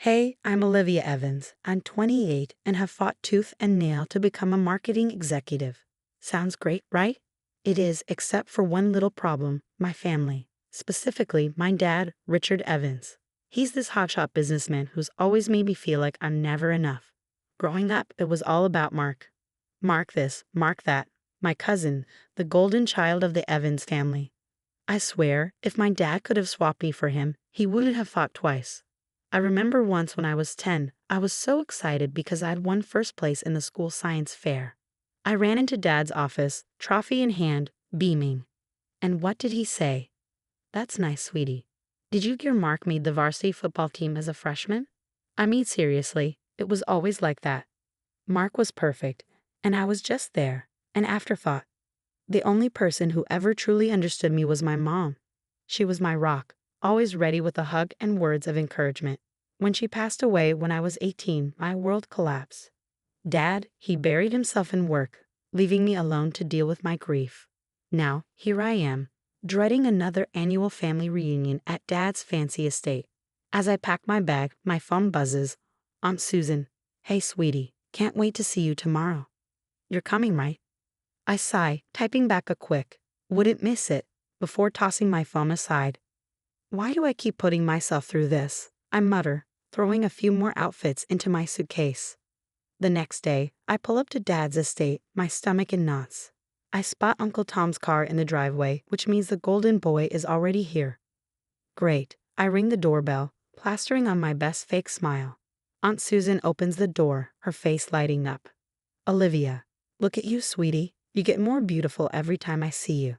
Hey, I'm Olivia Evans. I'm 28 and have fought tooth and nail to become a marketing executive. Sounds great, right? It is, except for one little problem: my family. Specifically, my dad, Richard Evans. He's this hotshot businessman who's always made me feel like I'm never enough. Growing up, it was all about Mark. Mark this, Mark that. My cousin, the golden child of the Evans family. I swear, if my dad could have swapped me for him, he wouldn't have fought twice. I remember once when I was 10, I was so excited because I'd won first place in the school science fair. I ran into Dad's office, trophy in hand, beaming. And what did he say? "That's nice, sweetie. Did you hear Mark made the varsity football team as a freshman?" I mean, seriously, it was always like that. Mark was perfect, and I was just there, an afterthought. The only person who ever truly understood me was my mom. She was my rock, always ready with a hug and words of encouragement. When she passed away when I was 18, my world collapsed. Dad, he buried himself in work, leaving me alone to deal with my grief. Now, here I am, dreading another annual family reunion at Dad's fancy estate. As I pack my bag, my phone buzzes. Aunt Susan. "Hey, sweetie, can't wait to see you tomorrow." "You're coming, right?" I sigh, typing back a quick, "Wouldn't miss it," before tossing my phone aside. Why do I keep putting myself through this? I mutter, throwing a few more outfits into my suitcase. The next day, I pull up to Dad's estate, my stomach in knots. I spot Uncle Tom's car in the driveway, which means the golden boy is already here. Great. I ring the doorbell, plastering on my best fake smile. Aunt Susan opens the door, her face lighting up. "Olivia, look at you, sweetie. You get more beautiful every time I see you."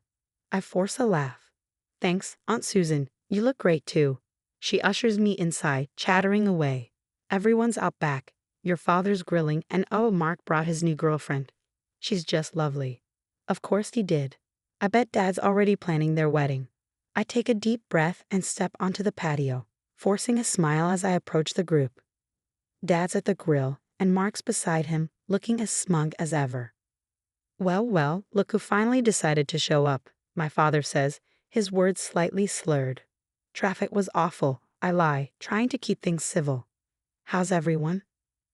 I force a laugh. "Thanks, Aunt Susan. You look great too." She ushers me inside, chattering away. "Everyone's out back. Your father's grilling, and oh, Mark brought his new girlfriend. She's just lovely." Of course he did. I bet Dad's already planning their wedding. I take a deep breath and step onto the patio, forcing a smile as I approach the group. Dad's at the grill, and Mark's beside him, looking as smug as ever. Well, look who finally decided to show up," my father says, his words slightly slurred. "Traffic was awful," I lie, trying to keep things civil. "How's everyone?"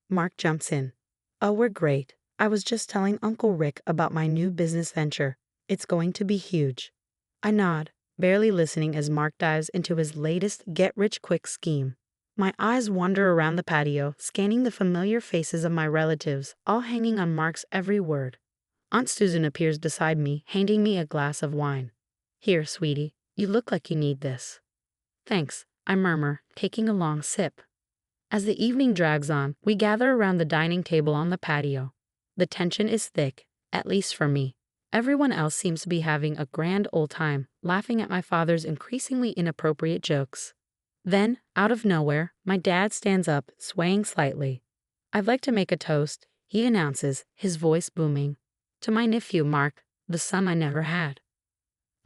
Mark jumps in. "Oh, we're great. I was just telling Uncle Rick about my new business venture. It's going to be huge." I nod, barely listening as Mark dives into his latest get-rich-quick scheme. My eyes wander around the patio, scanning the familiar faces of my relatives, all hanging on Mark's every word. Aunt Susan appears beside me, handing me a glass of wine. "Here, sweetie, you look like you need this." "Thanks," I murmur, taking a long sip. As the evening drags on, we gather around the dining table on the patio. The tension is thick, at least for me. Everyone else seems to be having a grand old time, laughing at my father's increasingly inappropriate jokes. Then, out of nowhere, my dad stands up, swaying slightly. "I'd like to make a toast," he announces, his voice booming. "To my nephew, Mark, the son I never had."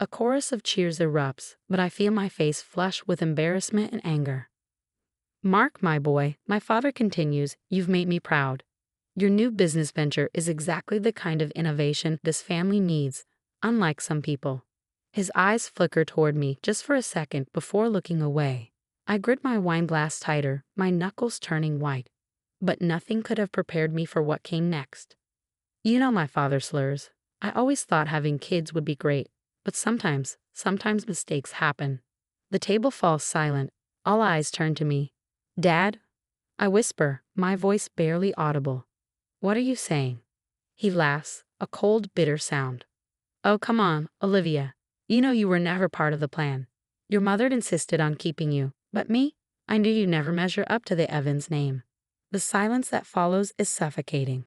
A chorus of cheers erupts, but I feel my face flush with embarrassment and anger. "Mark, my boy," my father continues, "you've made me proud. Your new business venture is exactly the kind of innovation this family needs, unlike some people." His eyes flicker toward me just for a second before looking away. I grip my wine glass tighter, my knuckles turning white. But nothing could have prepared me for what came next. You know my father slurs. I always thought having kids would be great. But sometimes mistakes happen. The table falls silent. All eyes turn to me. "Dad?" I whisper, my voice barely audible. "What are you saying?" He laughs, a cold, bitter sound. "Oh, come on, Olivia. You know you were never part of the plan. Your mother insisted on keeping you, but me? I knew you'd never measure up to the Evans name." The silence that follows is suffocating.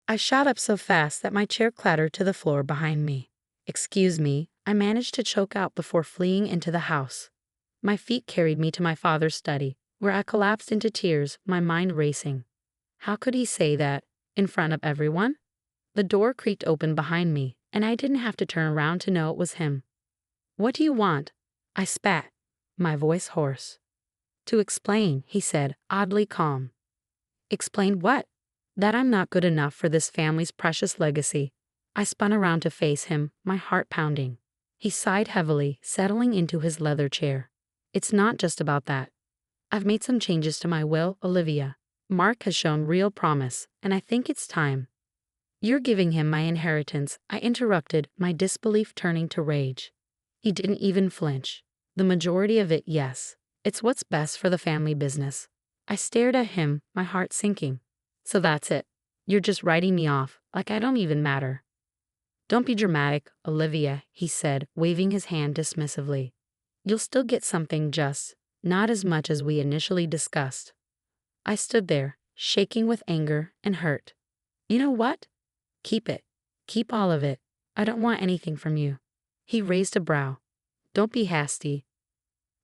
I shot up so fast that my chair clattered to the floor behind me. "Excuse me," I managed to choke out before fleeing into the house. My feet carried me to my father's study, where I collapsed into tears, my mind racing. How could he say that, in front of everyone? The door creaked open behind me, and I didn't have to turn around to know it was him. "What do you want?" I spat, my voice hoarse. "To explain," he said, oddly calm. "Explain what?" "That I'm not good enough for this family's precious legacy." I spun around to face him, my heart pounding. He sighed heavily, settling into his leather chair. "It's not just about that. I've made some changes to my will, Olivia. Mark has shown real promise, and I think it's time. You're giving him my inheritance, I interrupted, my disbelief turning to rage. He didn't even flinch. The majority of it, yes. It's what's best for the family business. I stared at him, my heart sinking. So that's it. You're just writing me off, like I don't even matter. Don't be dramatic, Olivia, he said, waving his hand dismissively. You'll still get something, just not as much as we initially discussed. I stood there, shaking with anger and hurt. You know what? Keep it. Keep all of it. I don't want anything from you. He raised a brow. Don't be hasty.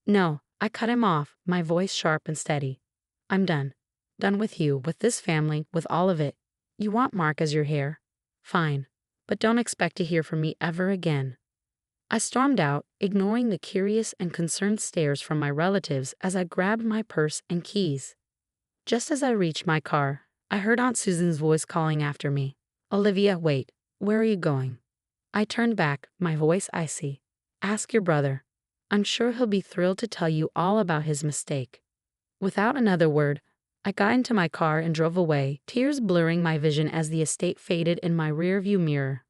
No, I cut him off, my voice sharp and steady. I'm done. Done with you, with this family, with all of it. You want Mark as your heir? Fine. But don't expect to hear from me ever again. I stormed out, ignoring the curious and concerned stares from my relatives as I grabbed my purse and keys. Just as I reached my car, I heard Aunt Susan's voice calling after me. Olivia, wait. Where are you going? I turned back, my voice icy. Ask your brother. I'm sure he'll be thrilled to tell you all about his mistake. Without another word, I got into my car and drove away, tears blurring my vision as the estate faded in my rearview mirror.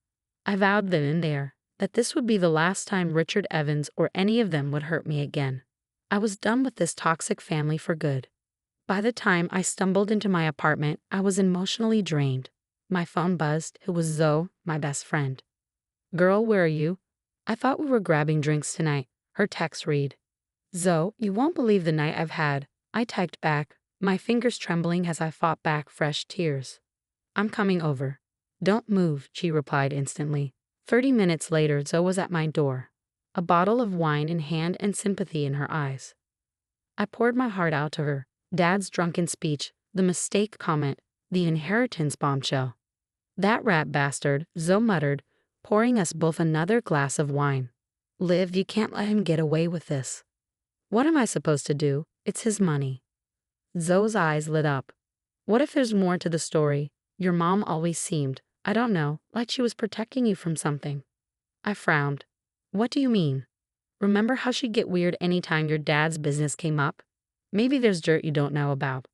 I vowed then and there that this would be the last time Richard Evans or any of them would hurt me again. I was done with this toxic family for good. By the time I stumbled into my apartment, I was emotionally drained. My phone buzzed. It was Zoe, my best friend. Girl, where are you? I thought we were grabbing drinks tonight. Her text read. Zoe, you won't believe the night I've had. I typed back, my fingers trembling as I fought back fresh tears. I'm coming over. Don't move, she replied instantly. 30 minutes later, Zoe was at my door, a bottle of wine in hand and sympathy in her eyes. I poured my heart out to her. Dad's drunken speech, the mistake comment, the inheritance bombshell. That rat bastard, Zoe muttered, pouring us both another glass of wine. Liv, you can't let him get away with this. What am I supposed to do? It's his money. Zoe's eyes lit up. What if there's more to the story? Your mom always seemed, I don't know, like she was protecting you from something. I frowned. What do you mean? Remember how she'd get weird anytime your dad's business came up? Maybe there's dirt you don't know about.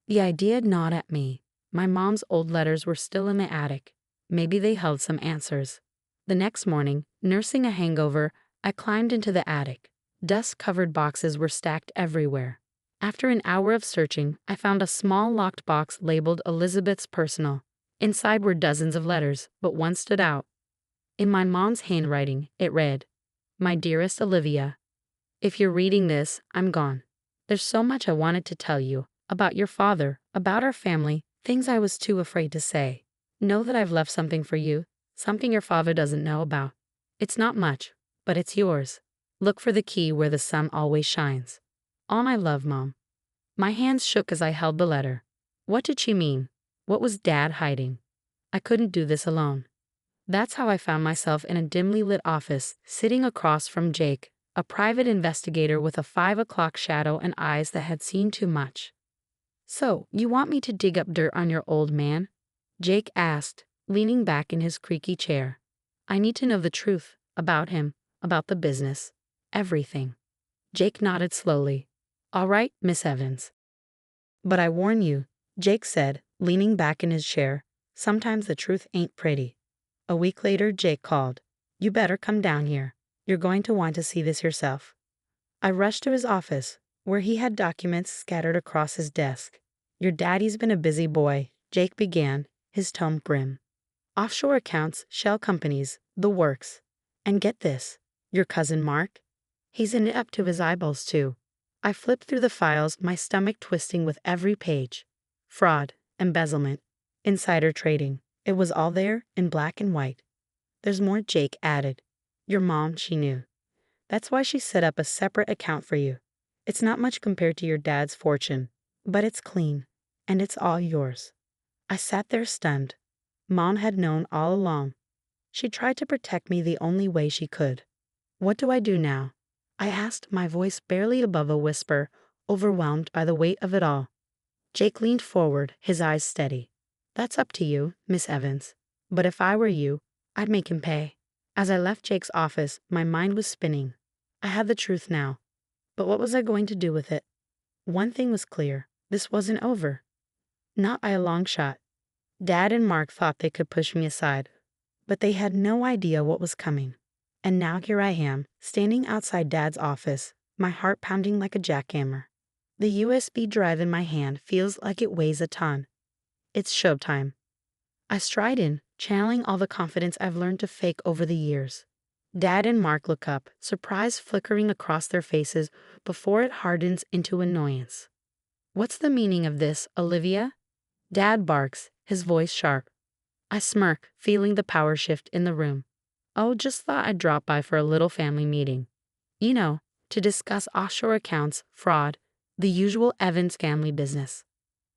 The idea gnawed at me. My mom's old letters were still in the attic. Maybe they held some answers. The next morning, nursing a hangover, I climbed into the attic. Dust-covered boxes were stacked everywhere. After an hour of searching, I found a small locked box labeled Elizabeth's Personal. Inside were dozens of letters, but one stood out. In my mom's handwriting, it read, My dearest Olivia, if you're reading this, I'm gone. There's so much I wanted to tell you, about your father, about our family, things I was too afraid to say. Know that I've left something for you, something your father doesn't know about. It's not much, but it's yours. Look for the key where the sun always shines. All my love, Mom. My hands shook as I held the letter. What did she mean? What was Dad hiding? I couldn't do this alone. That's how I found myself in a dimly lit office, sitting across from Jake, a private investigator with a 5 o'clock shadow and eyes that had seen too much. So, you want me to dig up dirt on your old man? Jake asked, leaning back in his creaky chair. I need to know the truth, about him, about the business, everything. Jake nodded slowly. All right, Miss Evans. But I warn you, Jake said, leaning back in his chair, sometimes the truth ain't pretty. A week later, Jake called. You better come down here. You're going to want to see this yourself. I rushed to his office, where he had documents scattered across his desk. Your daddy's been a busy boy, Jake began, his tone grim. Offshore accounts, shell companies, the works. And get this, your cousin Mark? He's in it up to his eyeballs too. I flipped through the files, my stomach twisting with every page. Fraud, embezzlement, insider trading. It was all there, in black and white. There's more, Jake added. Your mom, she knew. That's why she set up a separate account for you. It's not much compared to your dad's fortune, but it's clean, and it's all yours. I sat there stunned. Mom had known all along. She tried to protect me the only way she could. What do I do now? I asked, my voice barely above a whisper, overwhelmed by the weight of it all. Jake leaned forward, his eyes steady. That's up to you, Miss Evans. But if I were you, I'd make him pay. As I left Jake's office, my mind was spinning. I had the truth now. But what was I going to do with it? One thing was clear. This wasn't over. Not by a long shot. Dad and Mark thought they could push me aside, but they had no idea what was coming. And now here I am, standing outside Dad's office, my heart pounding like a jackhammer. The USB drive in my hand feels like it weighs a ton. It's showtime. I stride in, channeling all the confidence I've learned to fake over the years. Dad and Mark look up, surprise flickering across their faces before it hardens into annoyance. "What's the meaning of this, Olivia?" Dad barks, his voice sharp. I smirk, feeling the power shift in the room. "Oh, just thought I'd drop by for a little family meeting. You know, to discuss offshore accounts, fraud, the usual Evans family business."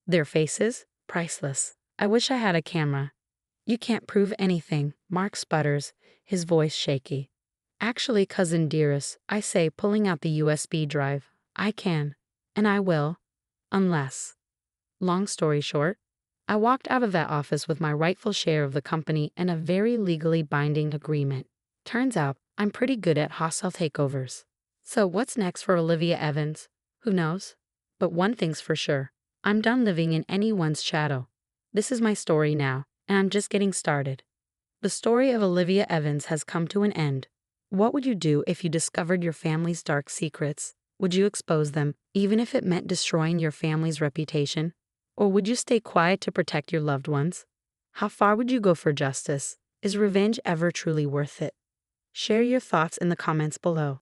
Their faces? Priceless. I wish I had a camera. "You can't prove anything," Mark sputters, his voice shaky. "Actually, cousin dearest," I say, pulling out the USB drive. "I can. And I will. Unless." Long story short, I walked out of that office with my rightful share of the company and a very legally binding agreement. Turns out, I'm pretty good at hostile takeovers. So what's next for Olivia Evans? Who knows? But one thing's for sure. I'm done living in anyone's shadow. This is my story now, and I'm just getting started. The story of Olivia Evans has come to an end. What would you do if you discovered your family's dark secrets? Would you expose them, even if it meant destroying your family's reputation? Or would you stay quiet to protect your loved ones? How far would you go for justice? Is revenge ever truly worth it? Share your thoughts in the comments below.